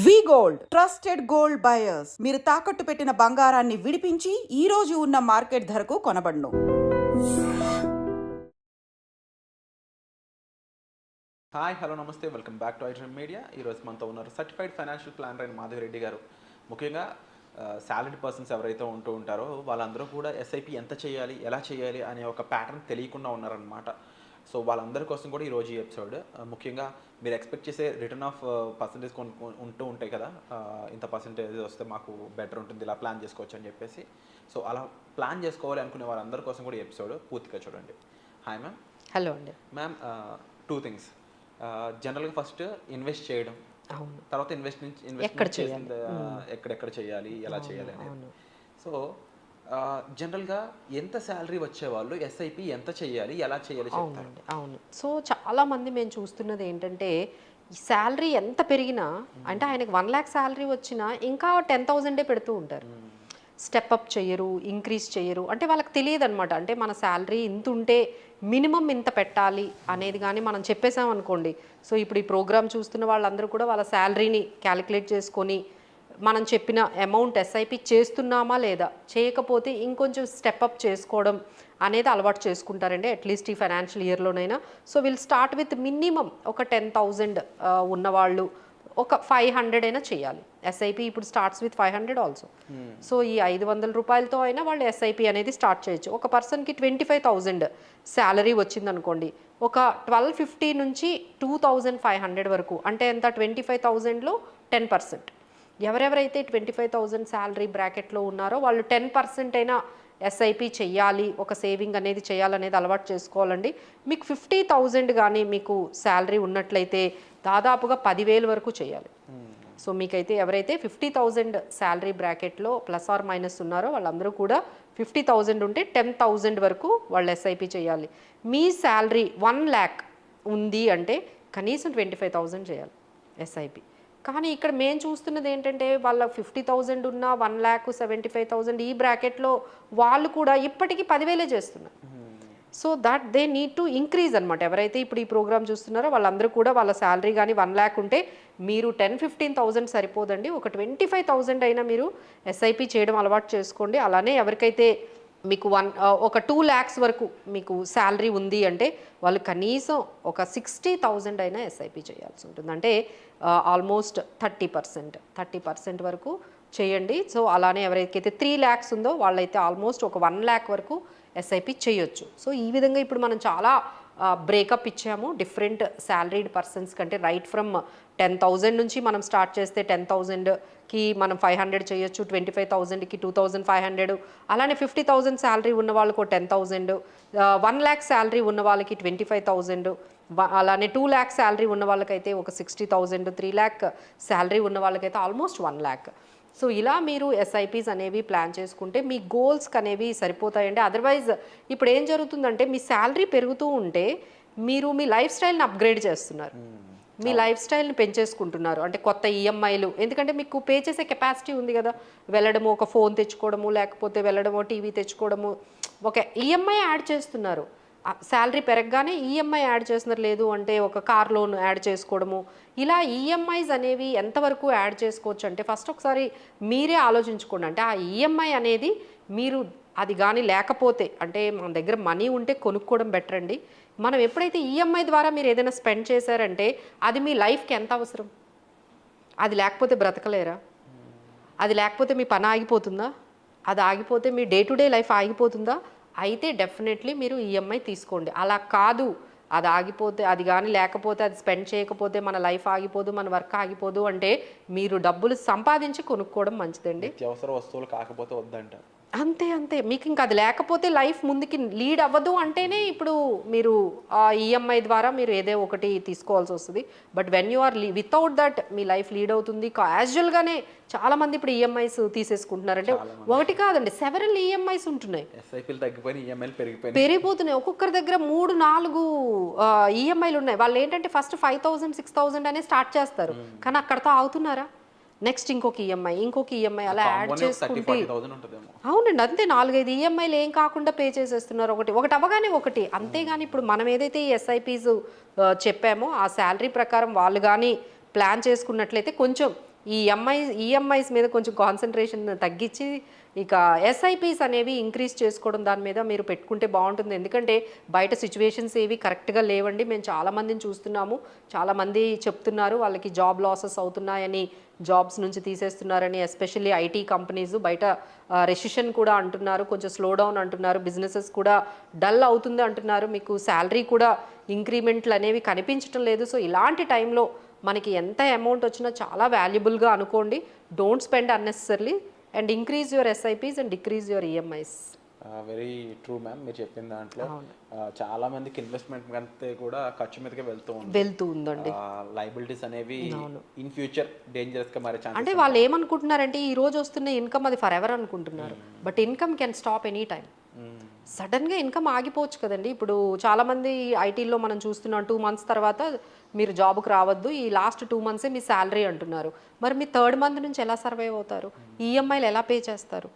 వి gold trusted gold buyers మీరు తాకట్టు పెట్టిన బంగారాన్ని విడిపించి ఈ రోజు ఉన్న మార్కెట్ ధరకు కొనబడును. హాయ్ హలో నమస్తే, welcome back to iDream media. ఈరోజు మనతో ఉన్నారు సర్టిఫైడ్ ఫైనాన్షియల్ ప్లానర్ అయిన మాధవిరెడ్డి గారు. ముఖ్యంగా సాలరీడ్ పర్సన్స్ ఎవరైతే ఉంటూ ఉంటారో వాళ్ళందరూ కూడా ఎస్ఐపి ఎంత చేయాలి, ఎలా చేయాలి అనే ఒక ప్యాటర్న్ తెలియకుండా ఉన్నారనమాట. సో వాళ్ళందరి కోసం కూడా ఈరోజు ఈ ఎపిసోడ్. ముఖ్యంగా మీరు ఎక్స్పెక్ట్ చేసే రిటర్న్ ఆఫ్ పర్సంటేజ్ ఉంటూ ఉంటాయి కదా, ఇంత పర్సంటేజ్ వస్తే మాకు బెటర్ ఉంటుంది, ఇలా ప్లాన్ చేసుకోవచ్చు అని చెప్పేసి. సో అలా ప్లాన్ చేసుకోవాలి అనుకునే వాళ్ళందరి కోసం కూడా ఈ ఎపిసోడ్ పూర్తిగా చూడండి. Hi ma'am. హలో అండి. Ma'am, 2 things. జనరల్గా ఫస్ట్ ఇన్వెస్ట్ చేయడం, తర్వాత ఇన్వెస్ట్మెంట్ ఎక్కడెక్కడ చేయాలి, ఎలా చేయాలి అనేది. సో జనరల్గా ఎంత శాలరీ వచ్చేవాళ్ళు ఎస్ఐపి ఎంత చేయాలి, ఎలా చేయాలి చెప్తారు? అవును. సో చాలామంది మేము చూస్తున్నది ఏంటంటే, ఈ శాలరీ ఎంత పెరిగినా అంటే ఆయనకు 1 lakh శాలరీ వచ్చినా ఇంకా 10,000 పెడుతూ ఉంటారు. స్టెప్ అప్ చేయరు, ఇంక్రీజ్ చేయరు. అంటే వాళ్ళకి తెలియదు అనమాట. అంటే మన శాలరీ ఇంత ఉంటే మినిమం ఇంత పెట్టాలి అనేది కానీ మనం చెప్పేసాం అనుకోండి. సో ఇప్పుడు ఈ ప్రోగ్రామ్ చూస్తున్న వాళ్ళందరూ కూడా వాళ్ళ శాలరీని క్యాలిక్యులేట్ చేసుకొని మనం చెప్పిన అమౌంట్ ఎస్ఐపి చేస్తున్నామా లేదా, చేయకపోతే ఇంకొంచెం స్టెప్అప్ చేసుకోవడం అనేది అలవాటు చేసుకుంటారండి అట్లీస్ట్ ఈ ఫైనాన్షియల్ ఇయర్లోనైనా. So will start with minimum ఒక 10,000 ఉన్నవాళ్ళు ఒక 500 అయినా చేయాలి. ఎస్ఐపి ఇప్పుడు స్టార్ట్స్ విత్ 500 ఆల్సో. సో ఈ 500 రూపాయలతో అయినా వాళ్ళు ఎస్ఐపి అనేది స్టార్ట్ చేయొచ్చు. ఒక పర్సన్కి 25,000 శాలరీ వచ్చిందనుకోండి, ఒక 1,250 నుంచి 2,500 వరకు అంటే ఎంత, 25,000లో 10%. ఎవరెవరైతే 25,000 శాలరీ బ్రాకెట్లో ఉన్నారో వాళ్ళు 10% అయినా ఎస్ఐపి చెయ్యాలి, ఒక సేవింగ్ అనేది చేయాలనేది అలవాటు చేసుకోవాలండి. మీకు 50,000 కానీ మీకు శాలరీ ఉన్నట్లయితే దాదాపుగా 10,000 వరకు చేయాలి. సో మీకైతే ఎవరైతే 50,000 శాలరీ బ్రాకెట్లో ప్లస్ ఆర్ మైనస్ ఉన్నారో వాళ్ళందరూ కూడా 50,000 ఉంటే 10,000 వరకు వాళ్ళు ఎస్ఐపి చేయాలి. మీ శాలరీ 1 lakh ఉంది అంటే కనీసం 25,000 చేయాలి ఎస్ఐపి. కానీ ఇక్కడ మేము చూస్తున్నది ఏంటంటే, వాళ్ళ 50,000 ఉన్న 1,75,000 ఈ బ్రాకెట్లో వాళ్ళు కూడా ఇప్పటికీ 10,000 చేస్తున్నారు. So that they need to increase అనమాట. ఎవరైతే ఇప్పుడు ఈ ప్రోగ్రామ్ చూస్తున్నారో వాళ్ళందరూ కూడా వాళ్ళ శాలరీ కానీ 1 lakh ఉంటే మీరు 10-15,000 సరిపోదండి, ఒక 25,000 అయినా మీరు ఎస్ఐపి చేయడం అలవాటు చేసుకోండి. అలానే ఎవరికైతే మీకు ఒక 2 lakhs వరకు మీకు శాలరీ ఉంది అంటే వాళ్ళు కనీసం ఒక 60,000 అయినా ఎస్ఐపి చేయాల్సి ఉంటుంది. అంటే ఆల్మోస్ట్ 30% వరకు చేయండి. సో అలానే ఎవరికైతే 3 lakhs ఉందో వాళ్ళైతే ఆల్మోస్ట్ ఒక 1 lakh వరకు ఎస్ఐపి చేయొచ్చు. సో ఈ విధంగా ఇప్పుడు మనం చాలా బ్రేకప్ ఇచ్చాము డిఫరెంట్ శాలరీడ్ పర్సన్స్ కంటే. రైట్ ఫ్రమ్ 10,000 నుంచి మనం స్టార్ట్ చేస్తే 10,000కి మనం 500 చేయొచ్చు, 25,000కి 2,500, అలానే 50,000 శాలరీ ఉన్న వాళ్ళకు 10,000, 1 lakh శాలరీ ఉన్న వాళ్ళకి 25,000, అలానే 2 lakh శాలరీ ఉన్న వాళ్ళకైతే ఒక 60,000, 3 lakh శాలరీ ఉన్న వాళ్ళకైతే ఆల్మోస్ట్ 1 lakh. సో ఇలా మీరు ఎస్ఐపీస్ అనేవి ప్లాన్ చేసుకుంటే మీ గోల్స్కి అనేవి సరిపోతాయండి. అదర్వైజ్ ఇప్పుడు ఏం జరుగుతుందంటే, మీ శాలరీ పెరుగుతూ ఉంటే మీరు మీ లైఫ్ స్టైల్ని అప్గ్రేడ్ చేస్తున్నారు, మీ లైఫ్ స్టైల్ని పెంచేసుకుంటున్నారు. అంటే కొత్త ఈఎంఐలు, ఎందుకంటే మీకు పే చేసే కెపాసిటీ ఉంది కదా, వెళ్ళడము, ఒక ఫోన్ తెచ్చుకోవడము, లేకపోతే వెళ్ళడము, టీవీ తెచ్చుకోవడము, ఒక ఈఎంఐ యాడ్ చేస్తున్నారు. శాలరీ పెరగగానే ఈఎంఐ యాడ్ చేస్తున్నారు. లేదు అంటే ఒక కార్ లోన్ యాడ్ చేసుకోవడము. ఇలా ఈఎంఐస్ అనేవి ఎంతవరకు యాడ్ చేసుకోవచ్చు అంటే ఫస్ట్ ఒకసారి మీరే ఆలోచించుకోండి. అంటే ఆ ఈఎంఐ అనేది మీరు అది కానీ లేకపోతే, అంటే మన దగ్గర మనీ ఉంటే కొనుక్కోవడం బెటర్ అండి. మనం ఎప్పుడైతే ఈఎంఐ ద్వారా మీరు ఏదైనా స్పెండ్ చేశారంటే అది మీ లైఫ్కి ఎంత అవసరం, అది లేకపోతే బ్రతకలేరా, అది లేకపోతే మీ పని ఆగిపోతుందా, అది ఆగిపోతే మీ డే టు డే లైఫ్ ఆగిపోతుందా, అయితే డెఫినెట్లీ మీరు ఈఎంఐ తీసుకోండి. అలా కాదు, అది ఆగిపోతే, అది కానీ లేకపోతే, అది స్పెండ్ చేయకపోతే మన లైఫ్ ఆగిపోదు, మన వర్క్ ఆగిపోదు అంటే మీరు డబ్బులు సంపాదించి కొనుక్కోవడం మంచిదండి. నిత్యావసర వస్తువులు కాకపోతే వద్దంటారు. అంతే. మీకు ఇంకా అది లేకపోతే లైఫ్ ముందుకి లీడ్ అవ్వదు అంటేనే ఇప్పుడు మీరు ఈఎంఐ ద్వారా మీరు ఏదో ఒకటి తీసుకోవాల్సి వస్తుంది. But when you are without that మీ లైఫ్ లీడ్ అవుతుంది. క్యాజువల్గానే చాలామంది ఇప్పుడు ఈఎంఐస్ తీసేసుకుంటున్నారంటే ఒకటి కాదండి, సెవెరల్ ఈఎంఐస్ ఉంటున్నాయి, పెరిగిపోతున్నాయి. ఒక్కొక్కరి దగ్గర 3-4 ఈఎంఐలు ఉన్నాయి. వాళ్ళు ఏంటంటే ఫస్ట్ 5,000, 6,000 అనే స్టార్ట్ చేస్తారు, కానీ అక్కడతో ఆగుతున్నారా, నెక్స్ట్ ఇంకొక ఈఎంఐ అలా యాడ్ చేసుకుంటే అవునండి అంతే 4-5 ఈఎంఐలు ఏం కాకుండా పే చేసేస్తున్నారు. ఒకటి అవ్వగానే ఒకటి. అంతేగాని ఇప్పుడు మనం ఏదైతే ఈ ఎస్ఐపీస్ చెప్పామో ఆ శాలరీ ప్రకారం వాళ్ళు కానీ ప్లాన్ చేసుకున్నట్లయితే కొంచెం ఈ ఈఎంఐస్ మీద కొంచెం కాన్సన్ట్రేషన్ తగ్గించి ఇక ఎస్ఐపిస్ అనేవి ఇంక్రీజ్ చేసుకోవడం దాని మీద మీరు పెట్టుకుంటే బాగుంటుంది. ఎందుకంటే బయట సిచ్యువేషన్స్ ఏవి కరెక్ట్గా లేవండి. మేము చాలామందిని చూస్తున్నాము, చాలామంది చెప్తున్నారు వాళ్ళకి జాబ్ లాసెస్ అవుతున్నాయని, జాబ్స్ నుంచి తీసేస్తున్నారని. ఎస్పెషల్లీ ఐటీ కంపెనీస్ బయట రెసిషన్ కూడా అంటున్నారు, కొంచెం స్లో డౌన్ అంటున్నారు, బిజినెసెస్ కూడా డల్ అవుతుంది అంటున్నారు, మీకు శాలరీ కూడా ఇంక్రిమెంట్లు అనేవి కనిపించడం లేదు. సో ఇలాంటి టైంలో మనకి ఎంత అమౌంట్ వచ్చినా చాలా వాల్యుబుల్గా అనుకోండి. Don't spend unnecessarily and increase your SIPs and decrease your EMIs. Very true ma'am, మీరు చెప్పిన దాంట్లో చాలా మందికి ఇన్వెస్ట్మెంట్ కంటే కూడా ఖర్చు మీదకే వెళ్తూ ఉందండి. లైబిలిటీస్ అనేవి ఇన్ ఫ్యూచర్ డేంజరస్ గా మారే ఛాన్స్. అంటే వాళ్ళు ఏమనుకుంటున్నారంటే ఈ రోజు వస్తున్న ఇన్కమ్ అది ఫర్ ఎవర్ అనుకుంటున్నారు. But income can stop any time. సడన్గా ఇన్కమ్ ఆగిపోవచ్చు కదండి. ఇప్పుడు చాలామంది ఐటీలో మనం చూస్తున్నాం 2 months తర్వాత మీరు జాబ్కి రావద్దు, ఈ లాస్ట్ 2 months మీ శాలరీ అంటున్నారు. మరి మీ 3rd month నుంచి ఎలా సర్వైవ్ అవుతారు? ఈఎంఐలు ఎలా పే చేస్తారు?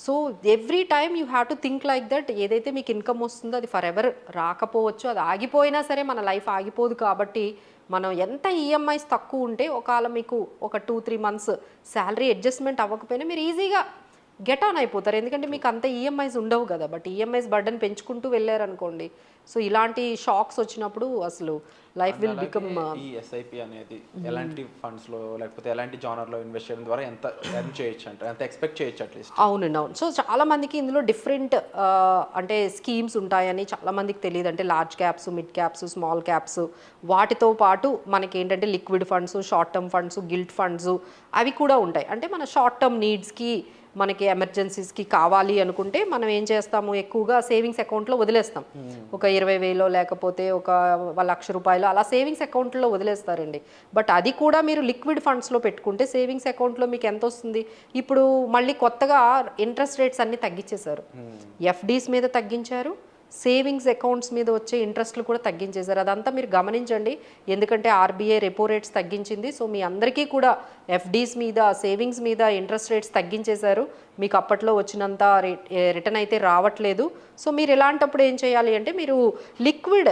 So every time you have to think like that. ఏదైతే మీకు ఇన్కమ్ వస్తుందో అది ఫర్ ఎవర్ రాకపోవచ్చు, అది ఆగిపోయినా సరే మన లైఫ్ ఆగిపోదు. కాబట్టి మనం ఎంత ఈఎంఐస్ తక్కువ ఉంటే ఒకవేళ మీకు ఒక 2-3 months శాలరీ అడ్జస్ట్మెంట్ అవ్వకపోయినా మీరు ఈజీగా గెట్ ఆన్ అయిపోతారు. ఎందుకంటే మీకు అంత ఈఎంఐస్ ఉండవు కదా. బట్ ఈఎంఐస్ బర్డన్ పెంచుకుంటూ వెళ్ళారనుకోండి, సో ఇలాంటి షాక్స్ వచ్చినప్పుడు అసలు లైఫ్ విల్ బికమ్. ఈ ఎస్ఐపి అనేది ఎలాంటి ఫండ్స్ లో లేకపోతే ఎలాంటి జానర్ లో ఇన్వెస్ట్ చేయడం ద్వారా ఎంత ఎర్న్ చేయొచ్చు అంటే ఎంత ఎక్స్పెక్ట్ చేయొచ్చు అట్లీస్ట్? అవునండి, అవును. సో చాలా మందికి ఇందులో డిఫరెంట్ అంటే స్కీమ్స్ ఉంటాయని చాలా మందికి తెలియదు. అంటే large caps, mid caps, small caps, వాటితో పాటు మనకి ఏంటంటే liquid funds, short term funds, guilt funds అవి కూడా ఉంటాయి. అంటే మన షార్ట్ టర్మ్ నీడ్స్కి, మనకి ఎమర్జెన్సీస్కి కావాలి అనుకుంటే మనం ఏం చేస్తాము, ఎక్కువగా సేవింగ్స్ అకౌంట్లో వదిలేస్తాం. ఒక 20,000 లేకపోతే ఒక 1,00,000 రూపాయలు అలా సేవింగ్స్ అకౌంట్లో వదిలేస్తారండి. బట్ అది కూడా మీరు లిక్విడ్ ఫండ్స్లో పెట్టుకుంటే సేవింగ్స్ అకౌంట్లో మీకు ఎంత వస్తుంది? ఇప్పుడు మళ్ళీ కొత్తగా ఇంట్రెస్ట్ రేట్స్ అన్నీ తగ్గించేశారు. ఎఫ్డీస్ మీద తగ్గించారు, సేవింగ్స్ అకౌంట్స్ మీద వచ్చే ఇంట్రెస్ట్లు కూడా తగ్గించేశారు. అదంతా మీరు గమనించండి. ఎందుకంటే ఆర్బీఐ రెపో రేట్స్ తగ్గించింది. సో మీ అందరికీ కూడా ఎఫ్డీస్ మీద, సేవింగ్స్ మీద ఇంట్రెస్ట్ రేట్స్ తగ్గించేశారు. మీకు అప్పట్లో వచ్చినంత రిటర్న్ అయితే రావట్లేదు. సో మీరు ఇలాంటప్పుడు ఏం చేయాలి అంటే మీరు లిక్విడ్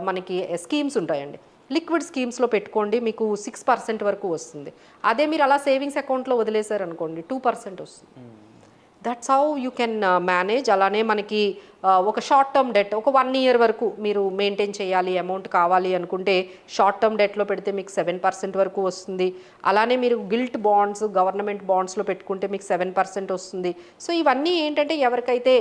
మనకి స్కీమ్స్ ఉంటాయండి, లిక్విడ్ స్కీమ్స్లో పెట్టుకోండి. మీకు 6% వరకు వస్తుంది. అదే మీరు అలా సేవింగ్స్ అకౌంట్లో వదిలేశారు అనుకోండి 2% వస్తుంది. That's how you can manage. అలానే మనకి ఒక షార్ట్ టర్మ్ డెట్ ఒక 1 year వరకు మీరు మెయింటైన్ చేయాలి, అమౌంట్ కావాలి అనుకుంటే షార్ట్ టర్మ్ డెట్లో పెడితే మీకు 7% వరకు వస్తుంది. అలానే మీరు గిల్ట్ బాండ్స్, గవర్నమెంట్ బాండ్స్లో పెట్టుకుంటే మీకు 7% వస్తుంది. సో ఇవన్నీ ఏంటంటే ఎవరికైతే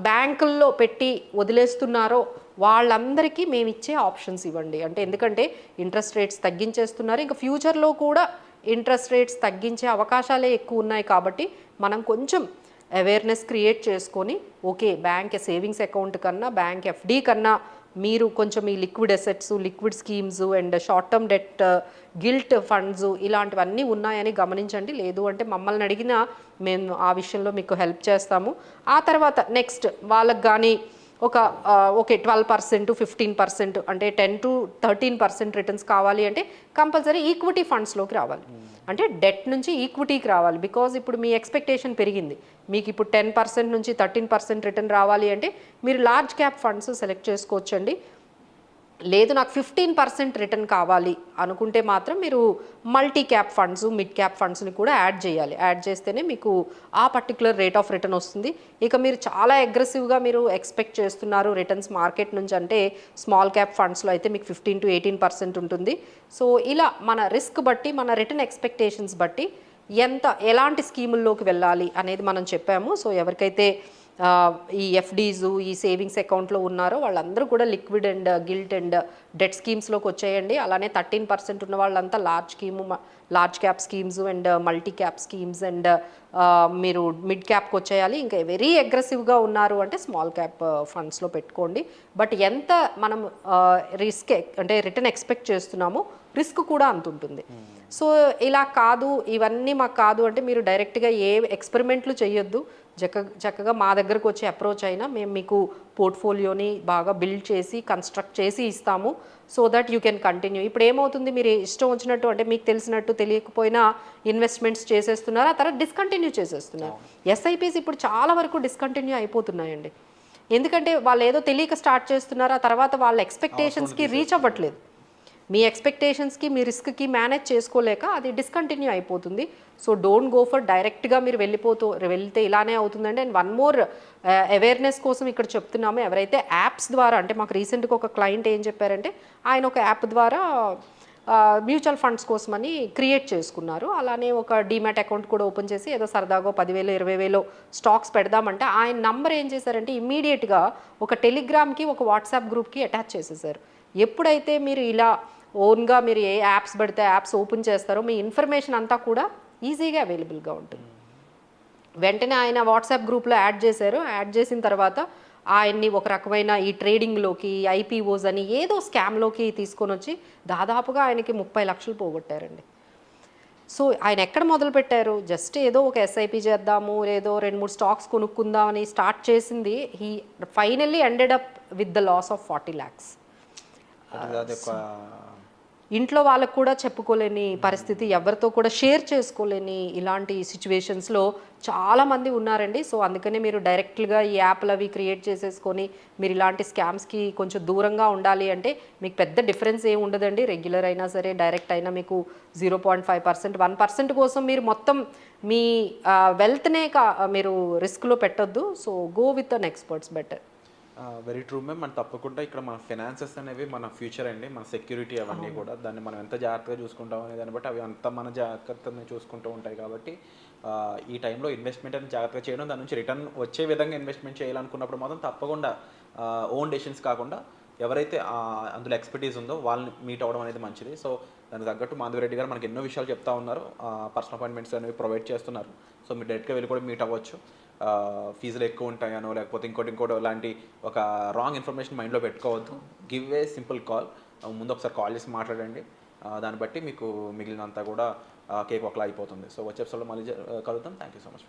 బ్యాంకుల్లో పెట్టి వదిలేస్తున్నారో వాళ్ళందరికీ మేము ఇచ్చే ఆప్షన్స్ ఇవ్వండి. అంటే ఎందుకంటే ఇంట్రెస్ట్ రేట్స్ తగ్గించేస్తున్నారు, ఇంకా ఫ్యూచర్లో కూడా ఇంట్రెస్ట్ రేట్స్ తగ్గించే అవకాశాలే ఎక్కువ ఉన్నాయి. కాబట్టి మనం కొంచెం అవేర్నెస్ క్రియేట్ చేసుకొని ఓకే బ్యాంక్ సేవింగ్స్ అకౌంట్ కన్నా, బ్యాంక్ ఎఫ్డీ కన్నా మీరు కొంచెం ఈ liquid assets, liquid schemes and short term debt, guilt funds ఇలాంటివన్నీ ఉన్నాయని గమనించండి. లేదు అంటే మమ్మల్ని అడిగినా మేము ఆ విషయంలో మీకు హెల్ప్ చేస్తాము. ఆ తర్వాత నెక్స్ట్ వాళ్ళకి కానీ ఓకే 12%, 15% అంటే 10 to 13% రిటర్న్స్ కావాలి అంటే కంపల్సరీ ఈక్విటీ ఫండ్స్లోకి రావాలి. అంటే డెట్ నుంచి ఈక్విటీకి రావాలి. బికాజ్ ఇప్పుడు మీ ఎక్స్పెక్టేషన్ పెరిగింది, మీకు ఇప్పుడు 10% నుంచి 13% రిటర్న్ రావాలి అంటే మీరు లార్జ్ క్యాప్ ఫండ్స్ సెలెక్ట్ చేసుకోవచ్చండి. లేదు నాకు 15% రిటర్న్ కావాలి అనుకుంటే మాత్రం మీరు multi cap funds, mid cap ఫండ్స్ని కూడా యాడ్ చేయాలి. యాడ్ చేస్తేనే మీకు ఆ పర్టికులర్ రేట్ ఆఫ్ రిటర్న్ వస్తుంది. ఇక మీరు చాలా అగ్రెసివ్గా మీరు ఎక్స్పెక్ట్ చేస్తున్నారు రిటర్న్స్ మార్కెట్ నుంచి అంటే స్మాల్ క్యాప్ ఫండ్స్లో అయితే మీకు 15 to 18% ఉంటుంది. సో ఇలా మన రిస్క్ బట్టి, మన రిటర్న్ ఎక్స్పెక్టేషన్స్ బట్టి ఎలాంటి స్కీముల్లోకి వెళ్ళాలి అనేది మనం చెప్పాము. సో ఎవరికైతే ఈ ఎఫ్డీస్, ఈ సేవింగ్స్ అకౌంట్లో ఉన్నారో వాళ్ళందరూ కూడా liquid and gilt and debt స్కీమ్స్లోకి వచ్చేయండి. అలానే 13% ఉన్న వాళ్ళంతా large cap schemes and multi cap schemes and మీరు మిడ్ క్యాప్కి వచ్చేయాలి. ఇంకా వెరీ అగ్రెసివ్గా ఉన్నారు అంటే స్మాల్ క్యాప్ ఫండ్స్లో పెట్టుకోండి. బట్ ఎంత మనం రిస్క్ అంటే రిటర్న్ ఎక్స్పెక్ట్ చేస్తున్నామో రిస్క్ కూడా అంత ఉంటుంది. సో ఇలా కాదు, ఇవన్నీ మాకు కాదు అంటే మీరు డైరెక్ట్గా ఏ ఎక్స్పెరిమెంట్లు చేయొద్దు. చక్కగా మా దగ్గరకు వచ్చి అప్రోచ్ అయినా మేము మీకు పోర్ట్ఫోలియోని బాగా బిల్డ్ చేసి కన్స్ట్రక్ట్ చేసి ఇస్తాము. So that you can continue. ఇప్పుడు ఏమవుతుంది, మీరు ఇష్టం వచ్చినట్టు అంటే మీకు తెలిసినట్టు తెలియకపోయినా ఇన్వెస్ట్మెంట్స్ చేసేస్తున్నారు, ఆ తర్వాత డిస్కంటిన్యూ చేసేస్తున్నారు. ఎస్ఐపీస్ ఇప్పుడు చాలా వరకు డిస్కంటిన్యూ అయిపోతున్నాయండి. ఎందుకంటే వాళ్ళు ఏదో తెలియక స్టార్ట్ చేస్తున్నారు, ఆ తర్వాత వాళ్ళ ఎక్స్పెక్టేషన్స్కి రీచ్ అవ్వట్లేదు. మీ ఎక్స్పెక్టేషన్స్కి మీ రిస్క్కి మేనేజ్ చేసుకోలేక అది డిస్కంటిన్యూ అయిపోతుంది. సో డోంట్ గో ఫర్ డైరెక్ట్గా మీరు వెళ్తే ఇలానే అవుతుందండి. అండ్ వన్ మోర్ అవేర్నెస్ కోసం ఇక్కడ చెప్తున్నాము, ఎవరైతే యాప్స్ ద్వారా, అంటే మాకు రీసెంట్గా ఒక క్లయింట్ ఏం చెప్పారంటే ఆయన ఒక యాప్ ద్వారా మ్యూచువల్ ఫండ్స్ కోసమని క్రియేట్ చేసుకున్నారు. అలానే ఒక డీమ్యాట్ అకౌంట్ కూడా ఓపెన్ చేసి ఏదో సరదాగా 10,000 20,000 స్టాక్స్ పెడదామంటే ఆయన నంబర్ ఏం చేశారంటే ఇమ్మీడియట్గా ఒక టెలిగ్రామ్కి ఒక వాట్సాప్ గ్రూప్కి అటాచ్ చేసేసారు. ఎప్పుడైతే మీరు ఇలా ఓన్గా మీరు ఏ యాప్స్ పడితే యాప్స్ ఓపెన్ చేస్తారో మీ ఇన్ఫర్మేషన్ అంతా కూడా ఈజీగా అవైలబుల్గా ఉంటుంది. వెంటనే ఆయన వాట్సాప్ గ్రూప్లో యాడ్ చేశారు. యాడ్ చేసిన తర్వాత ఆయన్ని ఒక రకమైన ఈ ట్రేడింగ్లోకి, ఐపీఓస్ అని ఏదో స్కామ్లోకి తీసుకొని వచ్చి దాదాపుగా ఆయనకి 30 లక్షలు పోగొట్టారండి. సో ఆయన ఎక్కడ మొదలు పెట్టారు, జస్ట్ ఏదో ఒక ఎస్ఐపి చేద్దాము, ఏదో 2-3 స్టాక్స్ కొనుక్కుందామని స్టార్ట్ చేసింది. He finally ended up with the loss of 40 lakhs. ఇంట్లో వాళ్ళకు కూడా చెప్పుకోలేని పరిస్థితి, ఎవరితో కూడా షేర్ చేసుకోలేని ఇలాంటి సిచ్యువేషన్స్లో చాలామంది ఉన్నారండి. సో అందుకనే మీరు డైరెక్ట్గా ఈ యాప్లు అవి క్రియేట్ చేసేసుకొని మీరు ఇలాంటి స్కామ్స్కి కొంచెం దూరంగా ఉండాలి అంటే మీకు పెద్ద డిఫరెన్స్ ఏమి ఉండదండి. రెగ్యులర్ అయినా సరే డైరెక్ట్ అయినా మీకు 0.5%, 1% కోసం మీరు మొత్తం మీ వెల్త్నే మీరు రిస్క్లో పెట్టొద్దు. So go with an experts better. Very true ma'am. మన తప్పకుండా ఇక్కడ మన ఫినాన్సెస్ అనేవి మన ఫ్యూచర్ అండి, మన సెక్యూరిటీ అవన్నీ కూడా. దాన్ని మనం ఎంత జాగ్రత్తగా చూసుకుంటాం అనే దాన్ని బట్టి అవి అంత మన జాగ్రత్తని చూసుకుంటూ ఉంటాయి. కాబట్టి ఈ టైంలో ఇన్వెస్ట్మెంట్ అని జాగ్రత్తగా చేయడం, దాని నుంచి రిటర్న్ వచ్చే విధంగా ఇన్వెస్ట్మెంట్ చేయాలనుకున్నప్పుడు మాత్రం తప్పకుండా ఓన్ డెసిషన్స్ కాకుండా ఎవరైతే అందులో ఎక్స్పర్టీస్ ఉందో వాళ్ళని మీట్ అవ్వడం అనేది మంచిది. సో దానికి తగ్గట్టు మాధవిరెడ్డి గారు మనకి ఎన్నో విషయాలు చెప్తా ఉన్నారు. పర్సనల్ అపాయింట్మెంట్స్ అనేవి ప్రొవైడ్ చేస్తున్నారు. సో మీరు డైరెక్ట్గా వెళ్ళి కూడా మీట్ అవ్వచ్చు. ఫీజులు ఎక్కువ ఉంటాయనో లేకపోతే ఇంకోటి లాంటి ఒక రాంగ్ ఇన్ఫర్మేషన్ మైండ్లో పెట్టుకోవద్దు. Give a simple call. ముందు ఒకసారి కాల్ చేసి మాట్లాడండి. దాన్ని బట్టి మీకు మిగిలినంతా కూడా కేక్ ఒకలా అయిపోతుంది. సో వచ్చే ఎపిసోడ్లో మళ్ళీ కలుద్దాం. Thank you so much.